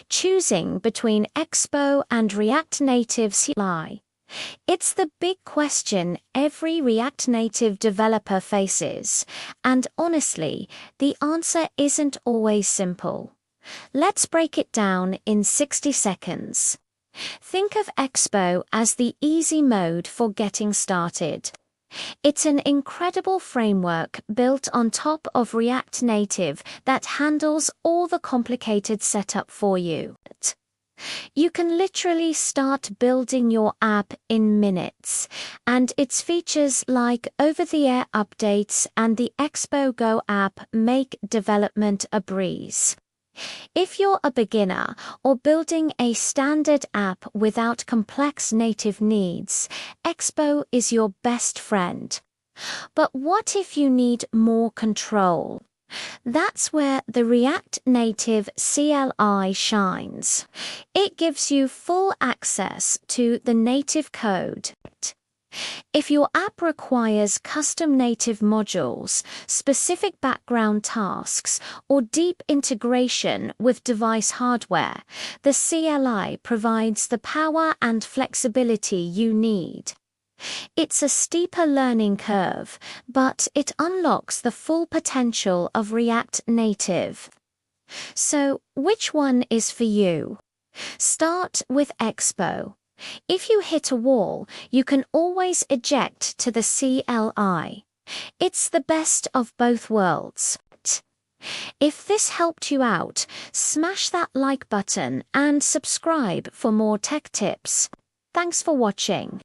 Choosing between Expo and React Native CLI. It's the big question every React Native developer faces, and honestly, the answer isn't always simple. Let's break it down in 60 seconds. Think of Expo as the easy mode for getting started. It's an incredible framework built on top of React Native that handles all the complicated setup for you. You can literally start building your app in minutes, and its features like over-the-air updates and the Expo Go app make development a breeze. If you're a beginner or building a standard app without complex native needs, Expo is your best friend. But what if you need more control? That's where the React Native CLI shines. It gives you full access to the native code. If your app requires custom native modules, specific background tasks, or deep integration with device hardware, the CLI provides the power and flexibility you need. It's a steeper learning curve, but it unlocks the full potential of React Native. So, which one is for you? Start with Expo. If you hit a wall, you can always eject to the CLI. It's the best of both worlds. If this helped you out, smash that like button and subscribe for more tech tips. Thanks for watching.